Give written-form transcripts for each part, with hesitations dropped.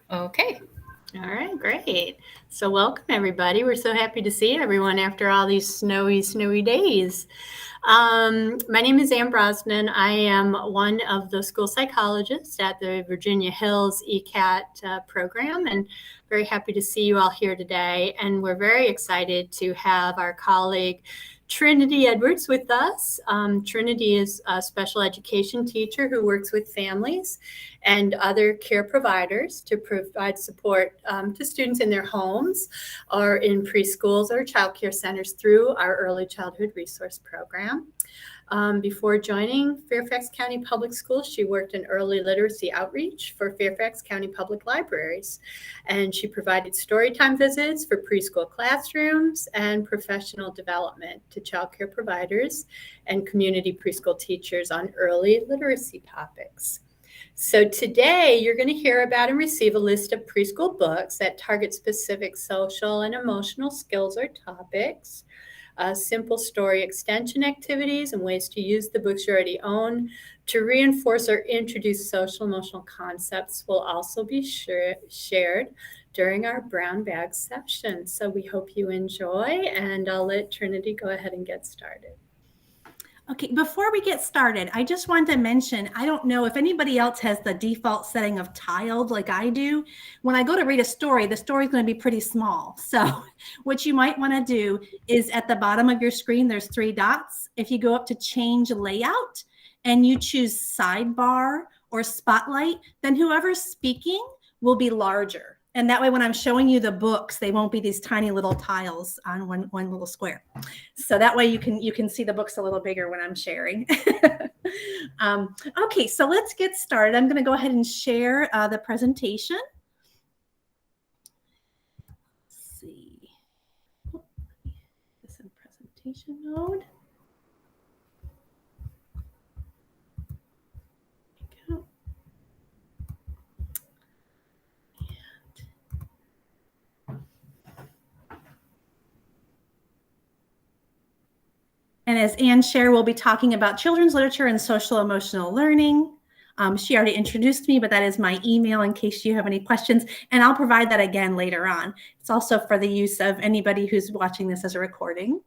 Okay. All right, great. So welcome everybody. We're so happy to see everyone after all these snowy days. My name is Ann Brosnan. I am one of the school psychologists at the Virginia Hills ECAT program, and very happy to see you all here today. And we're very excited to have our colleague Trinity Edwards with us. Trinity is a special education teacher who works with families and other care providers to provide support to students in their homes or in preschools or child care centers through our early childhood resource program. Before joining Fairfax County Public Schools, she worked in early literacy outreach for Fairfax County Public Libraries, and she provided storytime visits for preschool classrooms and professional development to child care providers and community preschool teachers on early literacy topics. So today you're going to hear about and receive a list of preschool books that target specific social and emotional skills or topics, simple story extension activities, and ways to use the books you already own to reinforce or introduce social emotional concepts will also be shared during our brown bag session. So we hope you enjoy, and I'll let Trinity go ahead and get started. Okay, before we get started, I just wanted to mention, I don't know if anybody else has the default setting of tiled like I do. When I go to read a story, the story is going to be pretty small. So what you might want to do is at the bottom of your screen, there's 3 dots. If you go up to change layout and you choose sidebar or spotlight, then whoever's speaking will be larger. And that way, when I'm showing you the books, they won't be these tiny little tiles on one little square. So that way you can see the books a little bigger when I'm sharing. Okay, so let's get started. I'm going to go ahead and share the presentation. Let's see. This is in presentation mode. And as Ann shared, we'll be talking about children's literature and social emotional learning. She already introduced me, but that is my email in case you have any questions. And I'll provide that again later on. It's also for the use of anybody who's watching this as a recording.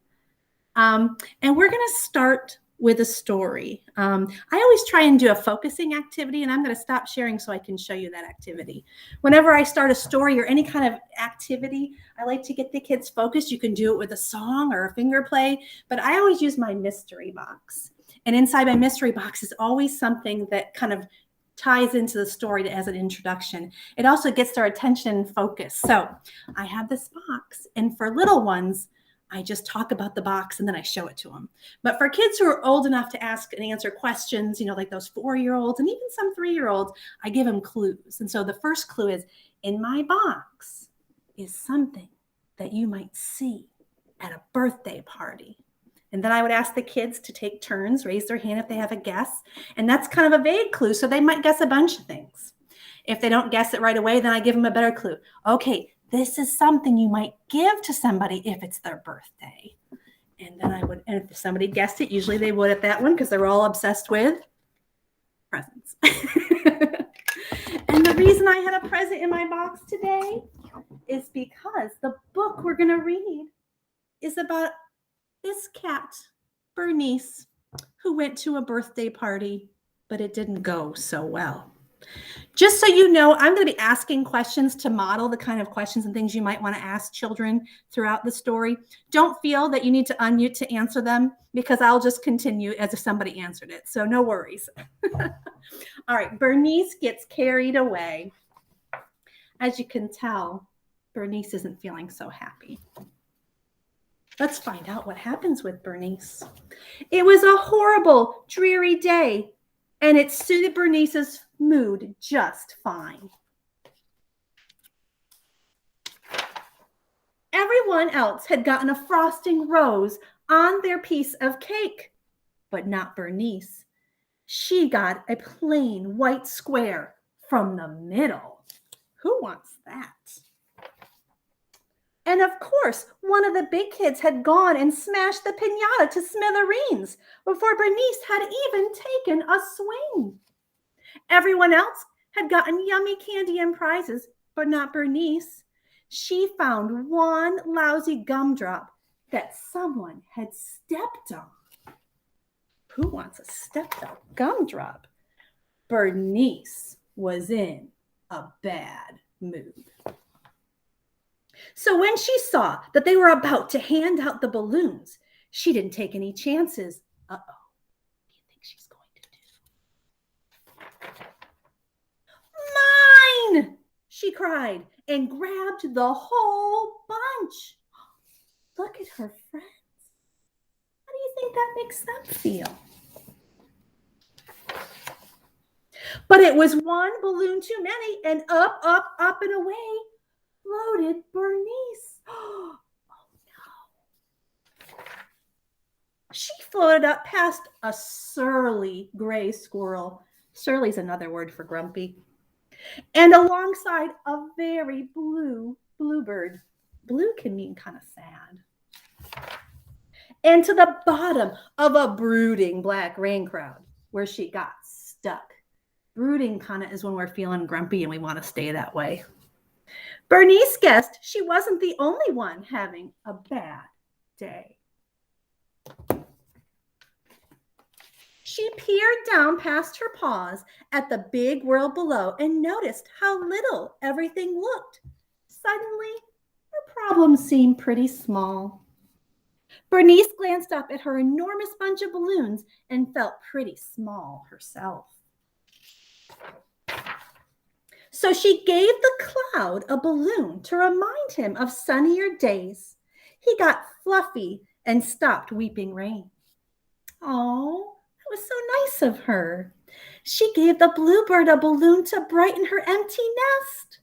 And we're going to start with a story. I always try and do a focusing activity, and I'm going to stop sharing so I can show you that activity. Whenever I start a story or any kind of activity, I like to get the kids focused. You can do it with a song or a finger play, but I always use my mystery box. And inside my mystery box is always something that kind of ties into the story as an introduction. It also gets their attention and focus. So I have this box, and for little ones, I just talk about the box and then I show it to them. But for kids who are old enough to ask and answer questions, like those 4-year-olds and even some 3-year-olds, I give them clues. And so the first clue is, in my box is something that you might see at a birthday party. And then I would ask the kids to take turns, raise their hand if they have a guess. And that's kind of a vague clue, so they might guess a bunch of things. If they don't guess it right away, then I give them a better clue. Okay, this is something you might give to somebody if it's their birthday. And then and if somebody guessed it, usually they would at that one because they're all obsessed with presents. And the reason I had a present in my box today is because the book we're going to read is about this cat, Bernice, who went to a birthday party, but it didn't go so well. Just so you know, I'm going to be asking questions to model the kind of questions and things you might want to ask children throughout the story. Don't feel that you need to unmute to answer them because I'll just continue as if somebody answered it. So no worries. All right, Bernice gets carried away. As you can tell, Bernice isn't feeling so happy. Let's find out what happens with Bernice. It was a horrible, dreary day, and it suited Bernice's mood just fine. Everyone else had gotten a frosting rose on their piece of cake, but not Bernice. She got a plain white square from the middle. Who wants that? And of course, one of the big kids had gone and smashed the piñata to smithereens before Bernice had even taken a swing. Everyone else had gotten yummy candy and prizes, but not Bernice. She found one lousy gumdrop that someone had stepped on. Who wants a stepped on gumdrop? Bernice was in a bad mood. So when she saw that they were about to hand out the balloons, she didn't take any chances. Uh-oh, what do you think she's going to do? Mine, she cried and grabbed the whole bunch. Look at her friends. How do you think that makes them feel? But it was one balloon too many, and up, up, up and away floated Bernice. Oh no. She floated up past a surly gray squirrel. Surly's another word for grumpy. And alongside a very blue bluebird. Blue can mean kind of sad. And to the bottom of a brooding black rain cloud where she got stuck. Brooding kind of is when we're feeling grumpy and we want to stay that way. Bernice guessed she wasn't the only one having a bad day. She peered down past her paws at the big world below and noticed how little everything looked. Suddenly, her problem seemed pretty small. Bernice glanced up at her enormous bunch of balloons and felt pretty small herself. So she gave the cloud a balloon to remind him of sunnier days. He got fluffy and stopped weeping rain. Oh, that was so nice of her. She gave the bluebird a balloon to brighten her empty nest.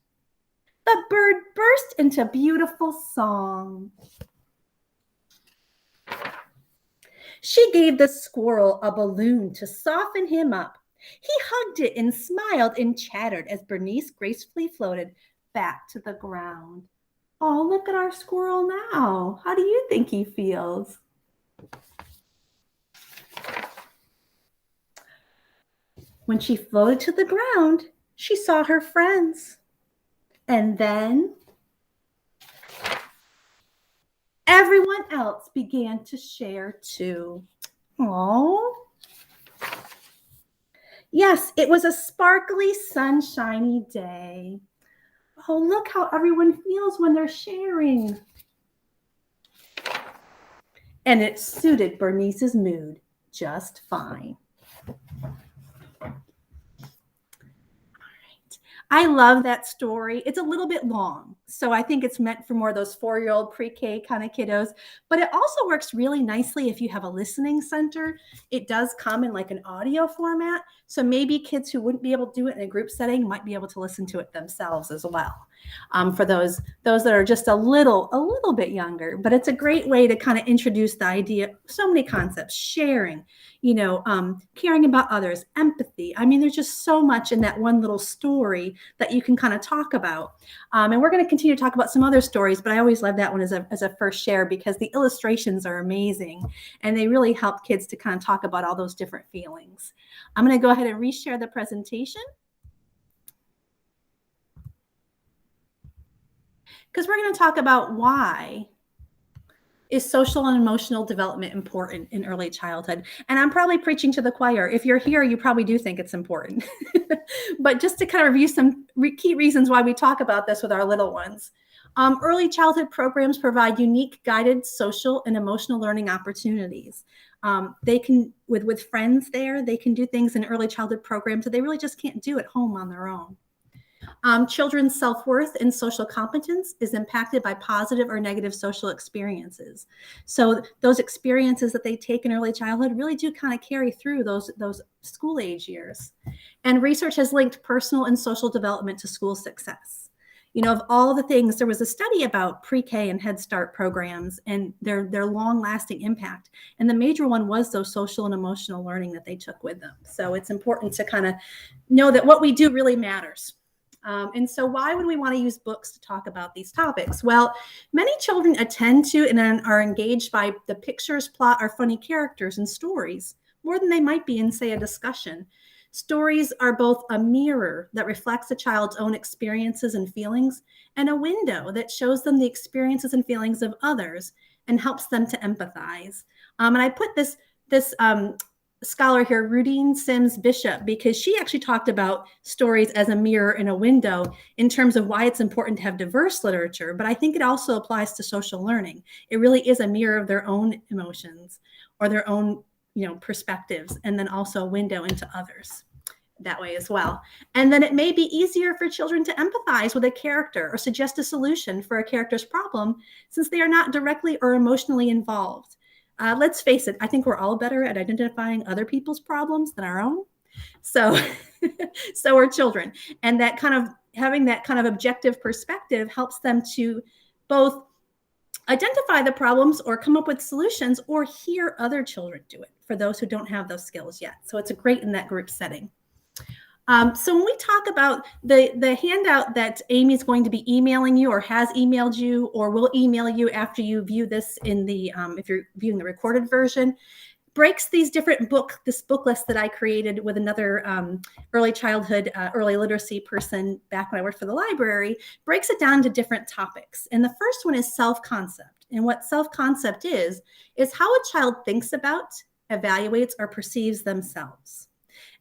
The bird burst into beautiful song. She gave the squirrel a balloon to soften him up. He hugged it and smiled and chattered as Bernice gracefully floated back to the ground. Oh, look at our squirrel now. How do you think he feels? When she floated to the ground, she saw her friends. And then everyone else began to share too. Oh. Yes, it was a sparkly, sunshiny day. Oh, look how everyone feels when they're sharing. And it suited Bernice's mood just fine. I love that story. It's a little bit long, so I think it's meant for more of those 4-year-old pre-K kind of kiddos, but it also works really nicely if you have a listening center. It does come in like an audio format, so maybe kids who wouldn't be able to do it in a group setting might be able to listen to it themselves as well. For those that are just a little bit younger, but it's a great way to kind of introduce the idea. So many concepts: sharing, caring about others, empathy. I mean, there's just so much in that one little story that you can kind of talk about. And we're going to continue to talk about some other stories, but I always love that one as a first share because the illustrations are amazing and they really help kids to kind of talk about all those different feelings. I'm going to go ahead and reshare the presentation, because we're going to talk about why is social and emotional development important in early childhood. And I'm probably preaching to the choir. If you're here, you probably do think it's important. But just to kind of review some key reasons why we talk about this with our little ones. Early childhood programs provide unique guided social and emotional learning opportunities. They can, with friends there, they can do things in early childhood programs that they really just can't do at home on their own. Children's self-worth and social competence is impacted by positive or negative social experiences. So those experiences that they take in early childhood really do kind of carry through those school age years. And research has linked personal and social development to school success. Of all the things, there was a study about pre-K and Head Start programs and their long-lasting impact. And the major one was those social and emotional learning that they took with them. So it's important to kind of know that what we do really matters. And so why would we want to use books to talk about these topics? Well, many children attend to and are engaged by the pictures, plot, or funny characters and stories more than they might be in, say, a discussion. Stories are both a mirror that reflects a child's own experiences and feelings, and a window that shows them the experiences and feelings of others and helps them to empathize. And I put this scholar here, Rudine Sims Bishop, because she actually talked about stories as a mirror and a window in terms of why it's important to have diverse literature. But I think it also applies to social learning. It really is a mirror of their own emotions or their own, perspectives, and then also a window into others that way as well. And then it may be easier for children to empathize with a character or suggest a solution for a character's problem since they are not directly or emotionally involved. Let's face it, I think we're all better at identifying other people's problems than our own. So are children. And that kind of having that kind of objective perspective helps them to both identify the problems or come up with solutions or hear other children do it for those who don't have those skills yet. So it's great in that group setting. So when we talk about the handout that Amy's going to be emailing you or has emailed you or will email you after you view this in the, if you're viewing the recorded version, breaks these different this book list that I created with another early childhood, early literacy person back when I worked for the library, breaks it down to different topics. And the first one is self-concept. And what self-concept is how a child thinks about, evaluates, or perceives themselves.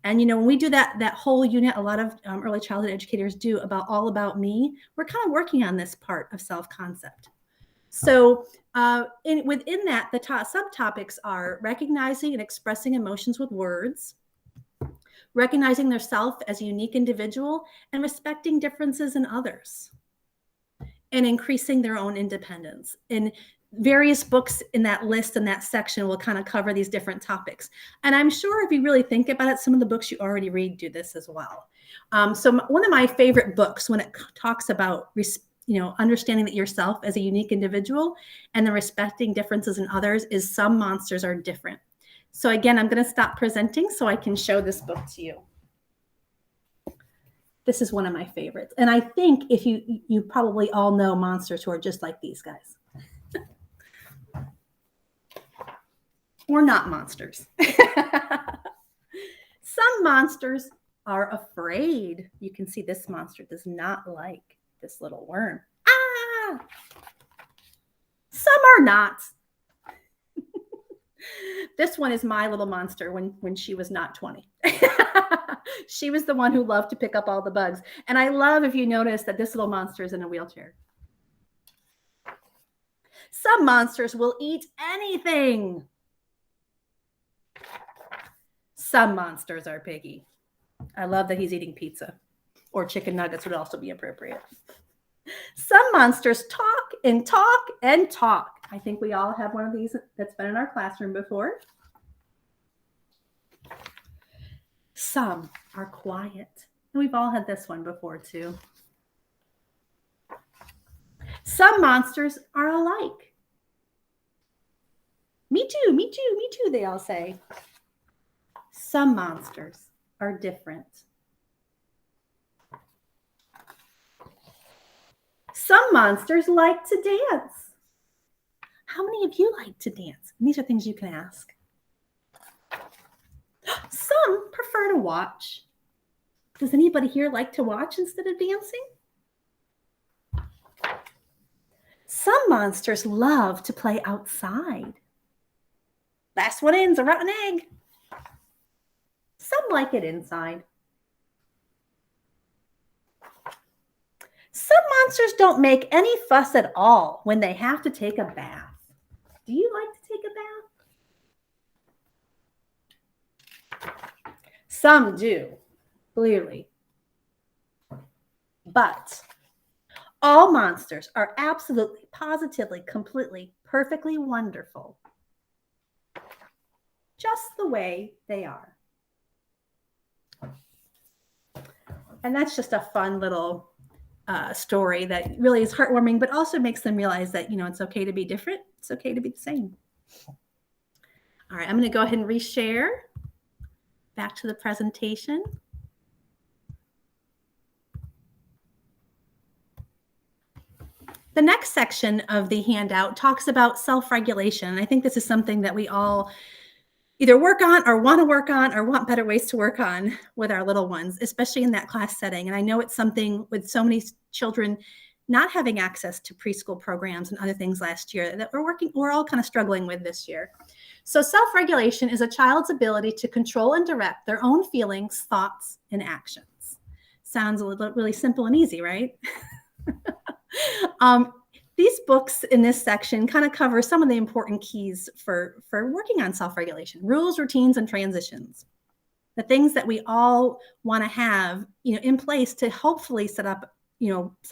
And, when we do that whole unit, a lot of early childhood educators do all about me, we're kind of working on this part of self-concept. So within that, the subtopics are recognizing and expressing emotions with words, recognizing their self as a unique individual, and respecting differences in others, and increasing their own independence. And various books in that list and that section will kind of cover these different topics. And I'm sure if you really think about it, some of the books you already read do this as well. So one of my favorite books when it talks about understanding that yourself as a unique individual and then respecting differences in others is Some Monsters Are Different. So again, I'm going to stop presenting so I can show this book to you. This is one of my favorites. And I think if you probably all know monsters who are just like these guys. Or not monsters. Some monsters are afraid. You can see this monster does not like this little worm. Ah! Some are not. This one is my little monster when she was not 20. She was the one who loved to pick up all the bugs. And I love, if you notice, that this little monster is in a wheelchair. Some monsters will eat anything. Some monsters are Piggy. I love that he's eating pizza, or chicken nuggets would also be appropriate. Some monsters talk and talk and talk. I think we all have one of these that's been in our classroom before. Some are quiet. And we've all had this one before too. Some monsters are alike. Me too, me too, me too, they all say. Some monsters are different. Some monsters like to dance. How many of you like to dance? And these are things you can ask. Some prefer to watch. Does anybody here like to watch instead of dancing? Some monsters love to play outside. Last one in's a rotten egg. Some like it inside. Some monsters don't make any fuss at all when they have to take a bath. Do you like to take a bath? Some do, clearly. But all monsters are absolutely, positively, completely, perfectly wonderful. Just the way they are. And that's just a fun little story that really is heartwarming, but also makes them realize that, it's okay to be different. It's okay to be the same. All right, I'm going to go ahead and reshare back to the presentation. The next section of the handout talks about self-regulation. I think this is something that we all either work on or want better ways to work on with our little ones, especially in that class setting. And I know it's something with so many children not having access to preschool programs and other things last year that we're all kind of struggling with this year. So self-regulation is a child's ability to control and direct their own feelings, thoughts, and actions. Sounds really simple and easy, right? These books in this section kind of cover some of the important keys for working on self-regulation: rules, routines, and transitions. The things that we all want to have, in place to hopefully set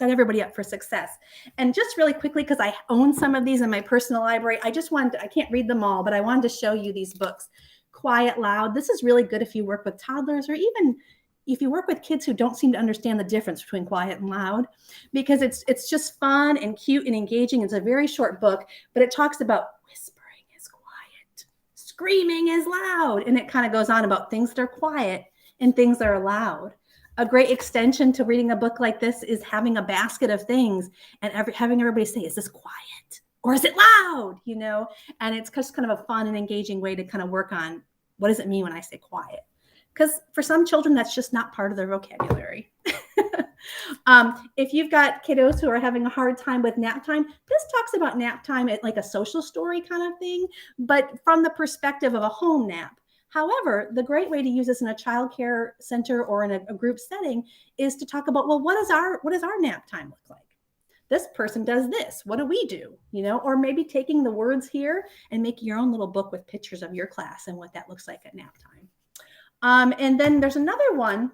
everybody up for success. And just really quickly, because I own some of these in my personal library, I can't read them all, but I wanted to show you these books. Quiet, Loud. This is really good if you work with toddlers, or even if you work with kids who don't seem to understand the difference between quiet and loud, because it's just fun and cute and engaging. It's a very short book, but it talks about whispering is quiet, screaming is loud, and it kind of goes on about things that are quiet and things that are loud. A great extension to reading a book like this is having a basket of things and having everybody say, is this quiet or is it loud? And it's just kind of a fun and engaging way to kind of work on, what does it mean when I say quiet? Because for some children, that's just not part of their vocabulary. If you've got kiddos who are having a hard time with nap time, this talks about nap time at like a social story kind of thing, but from the perspective of a home nap. However, the great way to use this in a child care center or in a group setting is to talk about, well, what does our nap time look like? This person does this. What do we do? Or maybe taking the words here and making your own little book with pictures of your class and what that looks like at nap time. And then there's another one.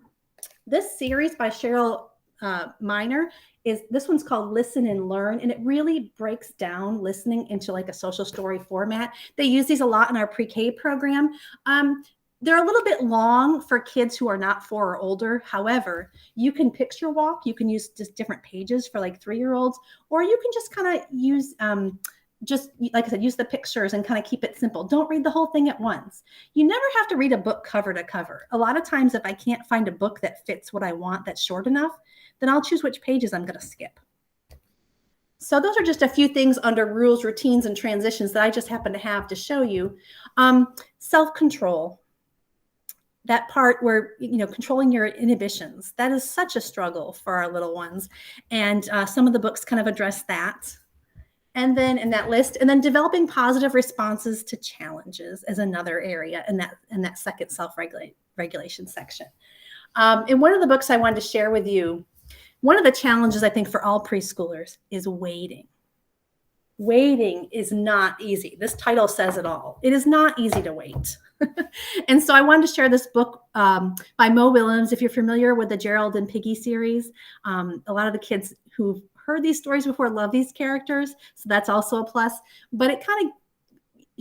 This series by Cheryl Miner this one's called Listen and Learn, and it really breaks down listening into like a social story format. They use these a lot in our pre-K program. They're a little bit long for kids who are not 4 or older. However, you can picture walk. You can use just different pages for like 3-year-olds, or you can just kind of use just like I said, use the pictures and kind of keep it simple. Don't read the whole thing at once. You never have to read a book cover to cover. A lot of times, if I can't find a book that fits what I want that's short enough, then I'll choose which pages I'm going to skip. So those are just a few things under rules, routines, and transitions that I just happen to have to show you. Self-control. That part where, controlling your inhibitions, that is such a struggle for our little ones. And some of the books kind of address that. And then in that list, and then developing positive responses to challenges is another area in that second self-regulation section. In one of the books I wanted to share with you, one of the challenges I think for all preschoolers is waiting. Waiting is not easy. This title says it all. It is not easy to wait. And so I wanted to share this book by Mo Willems. If you're familiar with the Gerald and Piggy series, a lot of the kids who've heard these stories before love these characters, so that's also a plus. But it kind of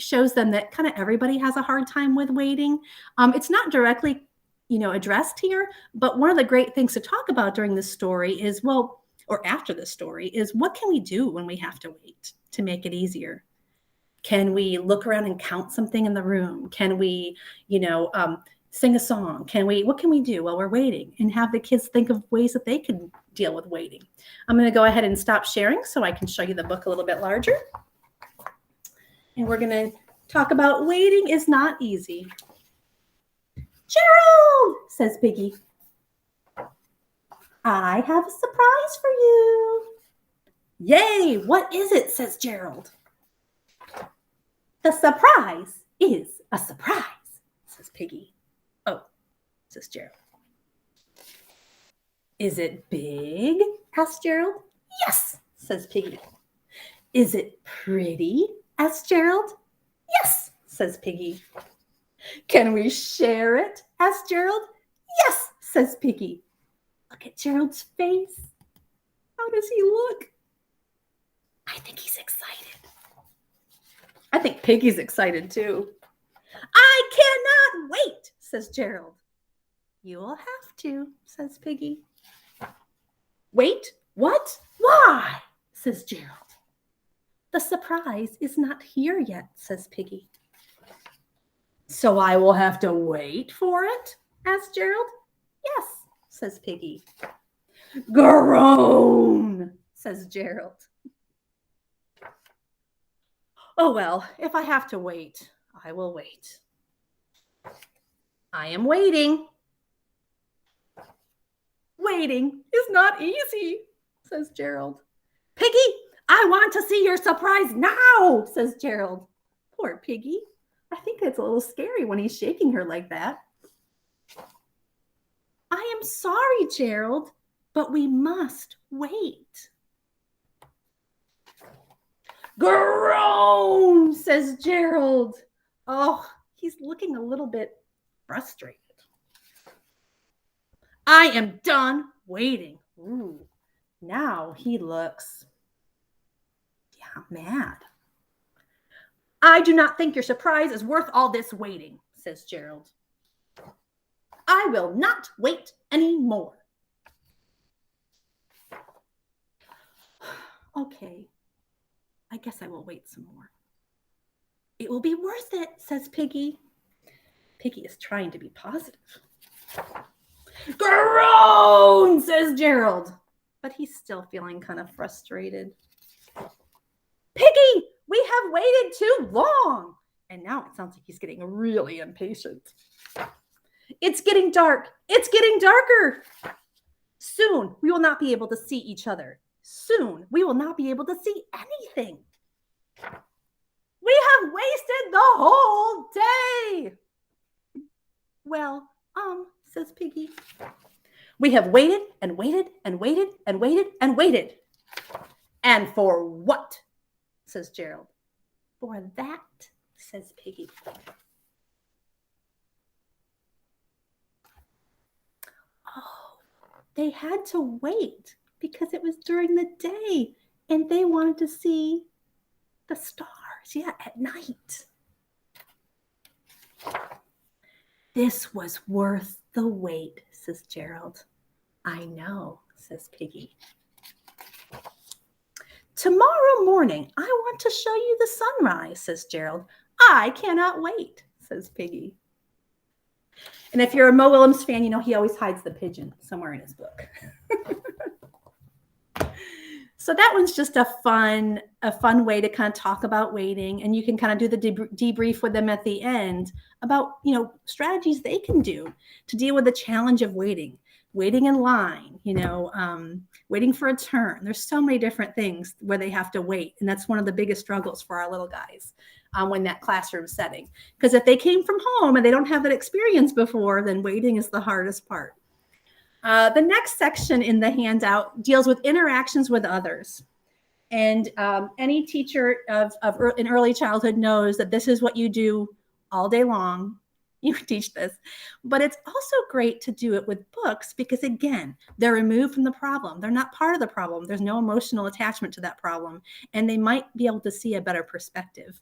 shows them that kind of everybody has a hard time with waiting. It's not directly, addressed here, but one of the great things to talk about during this story is, or after the story, is what can we do when we have to wait to make it easier? Can we look around and count something in the room? Can we, sing a song? What can we do while we're waiting? And have the kids think of ways that they can deal with waiting. I'm going to go ahead and stop sharing so I can show you the book a little bit larger. And we're going to talk about waiting is not easy. Gerald, says Piggy, I have a surprise for you. Yay, what is it, says Gerald. The surprise is a surprise, says Piggy. Oh, says Gerald. Is it big? Asked Gerald. Yes, says Piggy. Is it pretty? Asked Gerald. Yes, says Piggy. Can we share it? Asked Gerald. Yes, says Piggy. Look at Gerald's face. How does he look? I think he's excited. I think Piggy's excited too. I cannot wait, says Gerald. You'll have to, says Piggy. Wait, what? Why? Says Gerald. The surprise is not here yet, says Piggy. So I will have to wait for it? Asked Gerald. Yes, says Piggy. Groan, says Gerald. Oh, well, if I have to wait, I will wait. I am waiting. Waiting is not easy, says Gerald. Piggy, I want to see your surprise now, says Gerald. Poor Piggy. I think it's a little scary when he's shaking her like that. I am sorry, Gerald, but we must wait. Groan, says Gerald. Oh, he's looking a little bit frustrated. I am done waiting. Ooh, now he looks, mad. I do not think your surprise is worth all this waiting, says Gerald. I will not wait anymore. Okay, I guess I will wait some more. It will be worth it, says Piggy. Piggy is trying to be positive. Groan, says Gerald, but he's still feeling kind of frustrated. Piggy, we have waited too long. And now it sounds like he's getting really impatient. It's getting dark. It's getting darker. Soon we will not be able to see each other. Soon we will not be able to see anything. We have wasted the whole day. Well, says Piggy. We have waited and waited and waited and waited and waited. And for what? Says Gerald. For that, says Piggy. Oh, they had to wait because it was during the day and they wanted to see the stars, at night. This was worth the wait, says Gerald. I know, says Piggy. Tomorrow morning, I want to show you the sunrise, says Gerald. I cannot wait, says Piggy. And if you're a Mo Willems fan, you know he always hides the pigeon somewhere in his book. So that one's just a fun way to kind of talk about waiting, and you can kind of do the debrief with them at the end about, strategies they can do to deal with the challenge of waiting in line, waiting for a turn. There's so many different things where they have to wait, and that's one of the biggest struggles for our little guys when that classroom setting. Because if they came from home and they don't have that experience before, then waiting is the hardest part. The next section in the handout deals with interactions with others. And any teacher in early childhood knows that this is what you do all day long. You teach this. But it's also great to do it with books because, again, they're removed from the problem. They're not part of the problem. There's no emotional attachment to that problem. And they might be able to see a better perspective.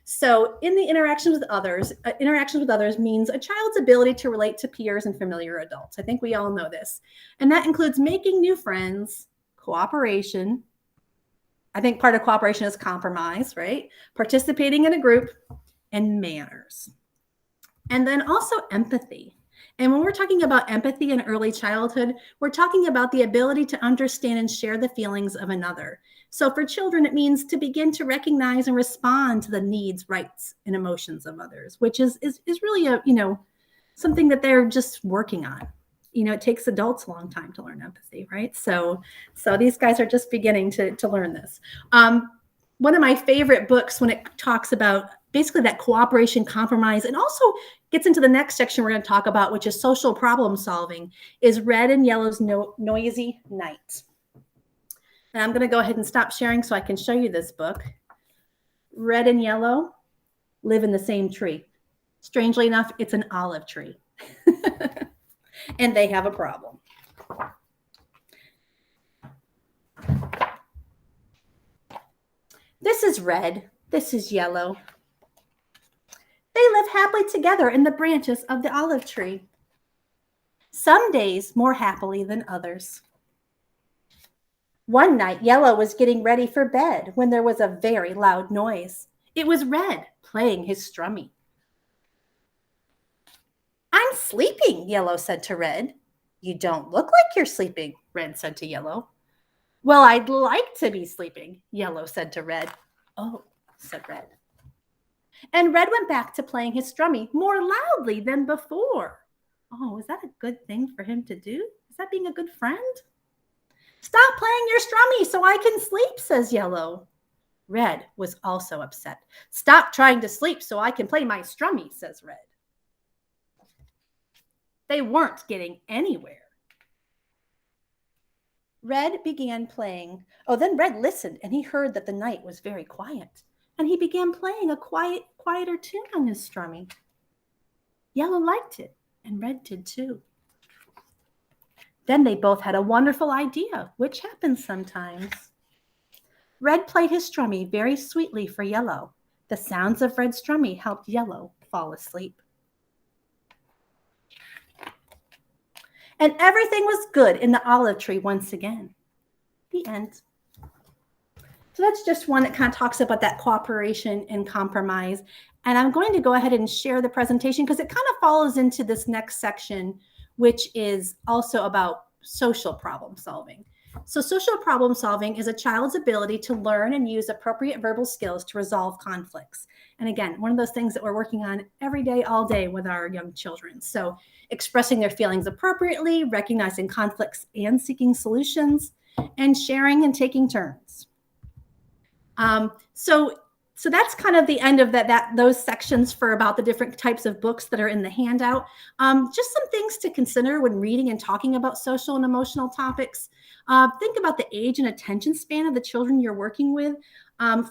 So in the interactions with others means a child's ability to relate to peers and familiar adults. I think we all know this. And that includes making new friends, cooperation. I think part of cooperation is compromise, right? Participating in a group, and manners. And then also empathy. And when we're talking about empathy in early childhood, we're talking about the ability to understand and share the feelings of another. So for children, it means to begin to recognize and respond to the needs, rights, and emotions of others, which is really something that they're just working on. It takes adults a long time to learn empathy, right? So these guys are just beginning to learn this. One of my favorite books when it talks about basically that cooperation, compromise, and also gets into the next section we're going to talk about, which is social problem solving, is Red and Yellow's Noisy Night. And I'm going to go ahead and stop sharing so I can show you this book. Red and Yellow live in the same tree. Strangely enough, it's an olive tree. And they have a problem. This is Red. This is Yellow. They live happily together in the branches of the olive tree. Some days more happily than others. One night, Yellow was getting ready for bed when there was a very loud noise. It was Red playing his strumming. I'm sleeping, Yellow said to Red. You don't look like you're sleeping, Red said to Yellow. Well, I'd like to be sleeping, Yellow said to Red. Oh, said Red. And Red went back to playing his strummy more loudly than before. Oh, is that a good thing for him to do? Is that being a good friend? Stop playing your strummy so I can sleep, says Yellow. Red was also upset. Stop trying to sleep so I can play my strummy, says Red. They weren't getting anywhere. Red began playing. Oh, then Red listened, and he heard that the night was very quiet. And he began playing a quieter tune on his strummy. Yellow liked it, and Red did too. Then they both had a wonderful idea, which happens sometimes. Red played his strummy very sweetly for Yellow. The sounds of Red's strummy helped Yellow fall asleep. And everything was good in the olive tree once again. The end. So that's just one that kind of talks about that cooperation and compromise. And I'm going to go ahead and share the presentation because it kind of follows into this next section, which is also about social problem solving. So social problem solving is a child's ability to learn and use appropriate verbal skills to resolve conflicts. And again, one of those things that we're working on every day, all day with our young children. So expressing their feelings appropriately, recognizing conflicts and seeking solutions, and sharing and taking turns. So that's kind of the end of those sections for about the different types of books that are in the handout. Just some things to consider when reading and talking about social and emotional topics. Think about the age and attention span of the children you're working with.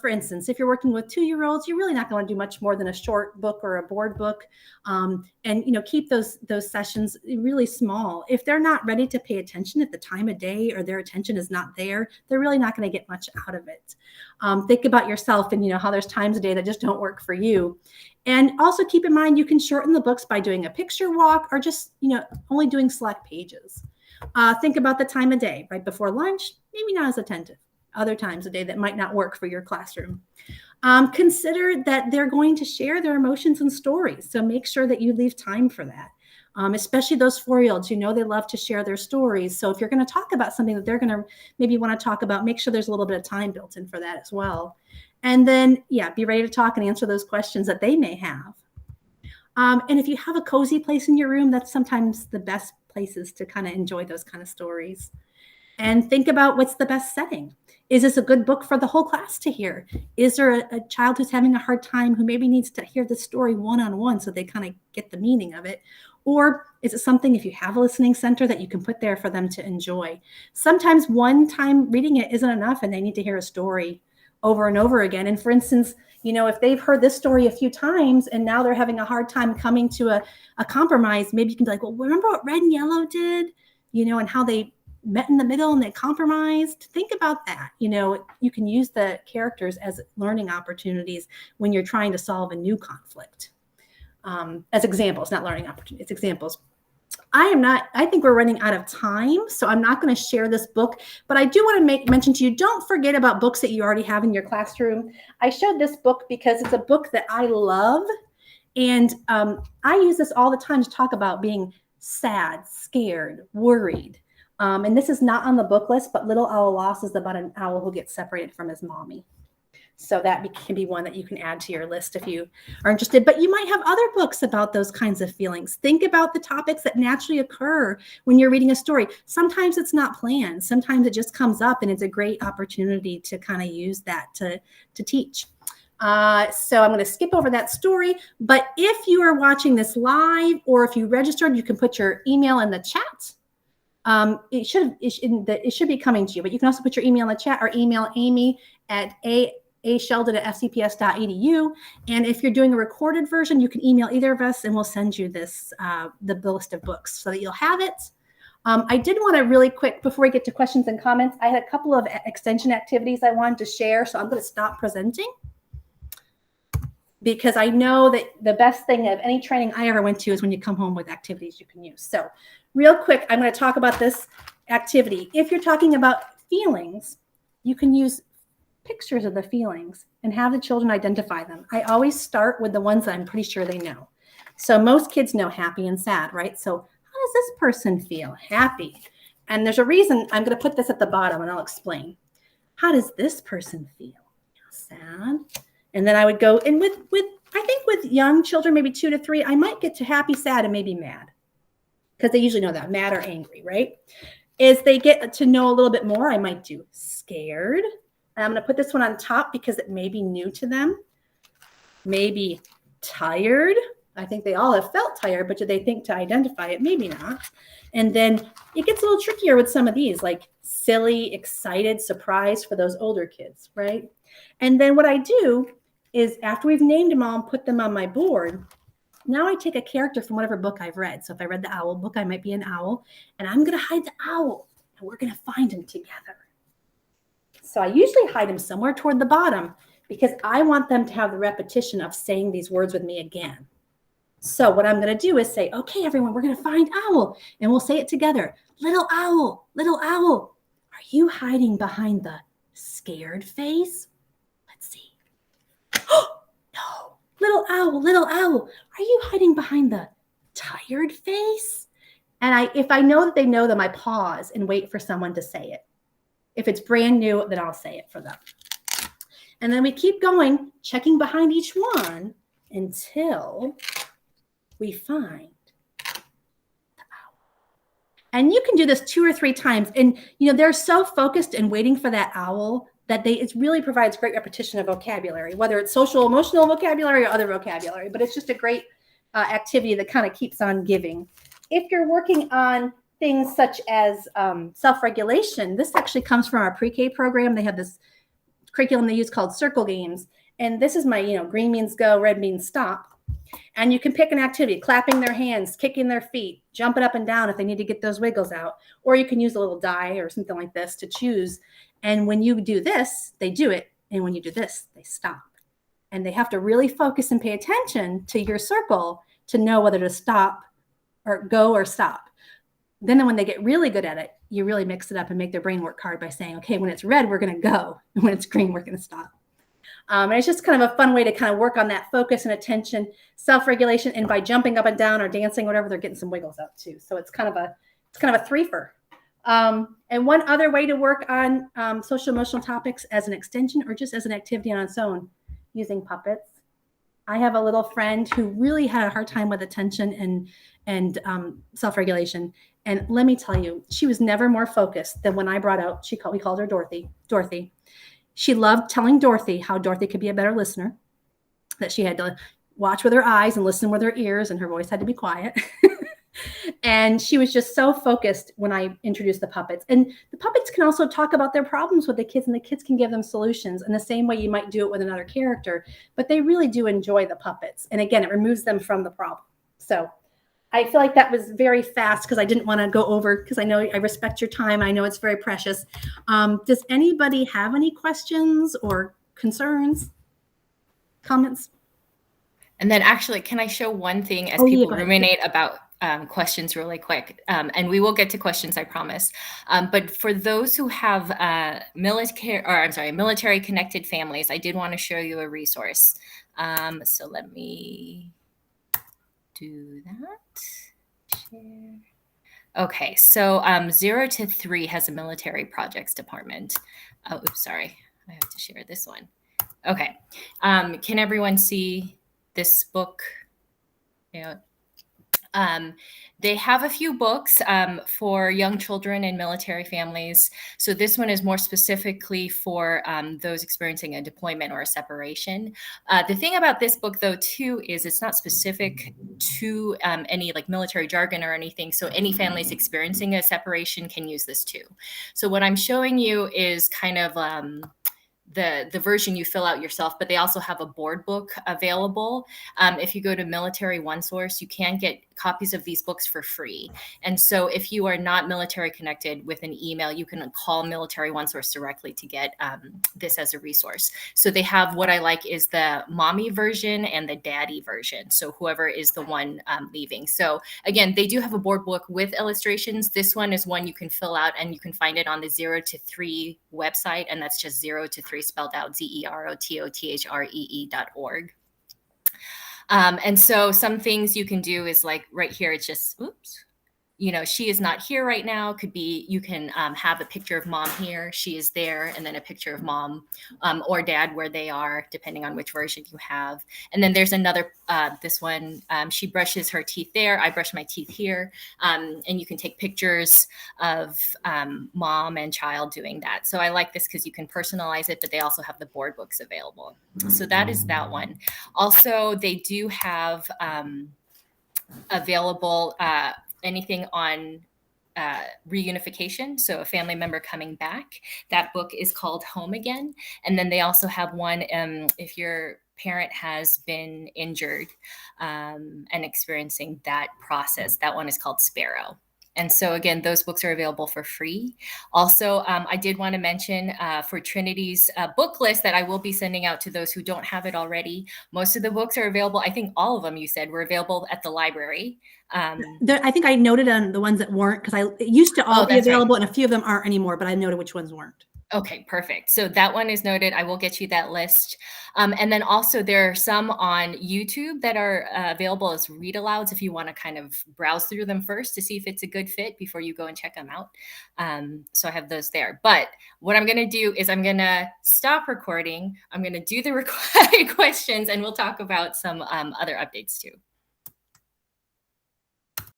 For instance, if you're working with 2-year-olds, you're really not going to do much more than a short book or a board book, and keep those sessions really small. If they're not ready to pay attention at the time of day or their attention is not there, they're really not going to get much out of it. Think about yourself and how there's times a day that just don't work for you. And also keep in mind you can shorten the books by doing a picture walk or just only doing select pages. Think about the time of day, right before lunch, maybe not as attentive. Other times of day that might not work for your classroom. Consider that they're going to share their emotions and stories. So make sure that you leave time for that. Especially those 4-year-olds, they love to share their stories. So if you're going to talk about something that they're going to maybe want to talk about, make sure there's a little bit of time built in for that as well. And then, be ready to talk and answer those questions that they may have. And if you have a cozy place in your room, that's sometimes the best places to kind of enjoy those kind of stories. And think about what's the best setting. Is this a good book for the whole class to hear? Is there a child who's having a hard time who maybe needs to hear the story one-on-one so they kind of get the meaning of it? Or is it something, if you have a listening center, that you can put there for them to enjoy? Sometimes one time reading it isn't enough and they need to hear a story over and over again. And for instance, if they've heard this story a few times and now they're having a hard time coming to a compromise, maybe you can be like, well, remember what Red and Yellow did? And how they met in the middle and they compromised. Think about that. You can use the characters as learning opportunities when you're trying to solve a new conflict. As examples, not learning opportunities, examples. I think we're running out of time, so I'm not going to share this book, but I do want to mention to you, don't forget about books that you already have in your classroom. I showed this book because it's a book that I love, and I use this all the time to talk about being sad, scared, worried. And this is not on the book list, but Little Owl Lost is about an owl who gets separated from his mommy. So that can be one that you can add to your list if you are interested. But you might have other books about those kinds of feelings. Think about the topics that naturally occur when you're reading a story. Sometimes it's not planned. Sometimes it just comes up, and it's a great opportunity to kind of use that to teach. So I'm going to skip over that story. But if you are watching this live or if you registered, you can put your email in the chat. It should be coming to you, but you can also put your email in the chat or email Amy at asheldon@fcps.edu. And if you're doing a recorded version, you can email either of us and we'll send you this, the list of books so that you'll have it. I did want to really quick, before we get to questions and comments, I had a couple of extension activities I wanted to share. So I'm going to stop presenting because I know that the best thing of any training I ever went to is when you come home with activities you can use. So real quick, I'm going to talk about this activity. If you're talking about feelings, you can use pictures of the feelings and have the children identify them. I always start with the ones that I'm pretty sure they know. So most kids know happy and sad, right? So how does this person feel? Happy. And there's a reason I'm going to put this at the bottom and I'll explain. How does this person feel? Sad. And then I would go in with I think with young children, maybe 2 to 3, I might get to happy, sad, and maybe mad, because they usually know that, mad or angry, right? As they get to know a little bit more, I might do scared. And I'm going to put this one on top because it may be new to them. Maybe tired. I think they all have felt tired, but do they think to identify it? Maybe not. And then it gets a little trickier with some of these, like silly, excited, surprised for those older kids, right? And then what I do is after we've named them all and put them on my board, now I take a character from whatever book I've read. So if I read the owl book, I might be an owl, and I'm going to hide the owl, and we're going to find him together. So I usually hide him somewhere toward the bottom because I want them to have the repetition of saying these words with me again. So what I'm going to do is say, okay, everyone, we're going to find owl, and we'll say it together. Little owl, are you hiding behind the scared face? Let's see. Oh, no. Little owl, are you hiding behind the tired face? And if I know that they know them, I pause and wait for someone to say it. If it's brand new, then I'll say it for them. And then we keep going, checking behind each one until we find the owl. And you can do this 2 or 3 times. And, they're so focused and waiting for that owl that it really provides great repetition of vocabulary, whether it's social emotional vocabulary or other vocabulary. But it's just a great activity that kind of keeps on giving. If you're working on things such as self-regulation, this actually comes from our pre-K program. They have this curriculum they use called circle games. And this is my, green means go, red means stop. And you can pick an activity, clapping their hands, kicking their feet, jumping up and down if they need to get those wiggles out. Or you can use a little die or something like this to choose. And when you do this, they do it. And when you do this, they stop. And they have to really focus and pay attention to your circle to know whether to stop or go or stop. Then when they get really good at it, you really mix it up and make their brain work hard by saying, okay, when it's red, we're going to go. And when it's green, we're going to stop. And it's just kind of a fun way to kind of work on that focus and attention, self-regulation, and by jumping up and down or dancing, whatever, they're getting some wiggles out too. So it's kind of a threefer. And one other way to work on social emotional topics as an extension or just as an activity on its own, using puppets. I have a little friend who really had a hard time with attention and self-regulation. And let me tell you, she was never more focused than when I brought out, we called her Dorothy. She loved telling Dorothy how Dorothy could be a better listener, that she had to watch with her eyes and listen with her ears, and her voice had to be quiet. And she was just so focused when I introduced the puppets. And the puppets can also talk about their problems with the kids, and the kids can give them solutions in the same way you might do it with another character. But they really do enjoy the puppets. And again, it removes them from the problem. So I feel like that was very fast because I didn't want to go over, because I know I respect your time. I know it's very precious. Does anybody have any questions or concerns, comments? And then actually, can I show one thing as people ruminate about questions really quick? And we will get to questions, I promise. But for those who have military connected families, I did want to show you a resource. So let me do that. Share. Okay, so 0 to 3 has a military projects department. Oh, oops, sorry. I have to share this one. Okay. Can everyone see this book? Yeah. They have a few books for young children and military families. So this one is more specifically for those experiencing a deployment or a separation. The thing about this book, though, too, is it's not specific to any like military jargon or anything. So any families experiencing a separation can use this too. So what I'm showing you is kind of the version you fill out yourself, but they also have a board book available. If you go to Military OneSource, you can get copies of these books for free. And so if you are not military connected with an email, you can call Military OneSource directly to get this as a resource. So they have, what I like is the mommy version and the daddy version. So whoever is the one leaving. So again, they do have a board book with illustrations. This one is one you can fill out, and you can find it on the 0 to 3 website. And that's just 0 to 3 spelled out ZEROTOTHREE.org. And so some things you can do is like right here, it's just, oops. she is not here right now. Could be, you can have a picture of mom here, she is there, and then a picture of mom or dad where they are, depending on which version you have. And then there's another, this one, she brushes her teeth there, I brush my teeth here. And you can take pictures of mom and child doing that. So I like this because you can personalize it, but they also have the board books available. So that is that one. Also, they do have available anything on reunification, so a family member coming back. That book is called Home Again. And then they also have one if your parent has been injured and experiencing that process. That one is called Sparrow. And so again, those books are available for free. Also, I did want to mention for Trinity's book list that I will be sending out to those who don't have it already. Most of the books are available. I think all of them, you said, were available at the library. I think I noted on the ones that weren't, because it used to all be available, right, and a few of them aren't anymore, but I noted which ones weren't. Okay, perfect. So that one is noted. I will get you that list. And then also there are some on YouTube that are available as read alouds if you want to kind of browse through them first to see if it's a good fit before you go and check them out. So I have those there. But what I'm going to do is I'm going to stop recording. I'm going to do the questions, and we'll talk about some other updates too.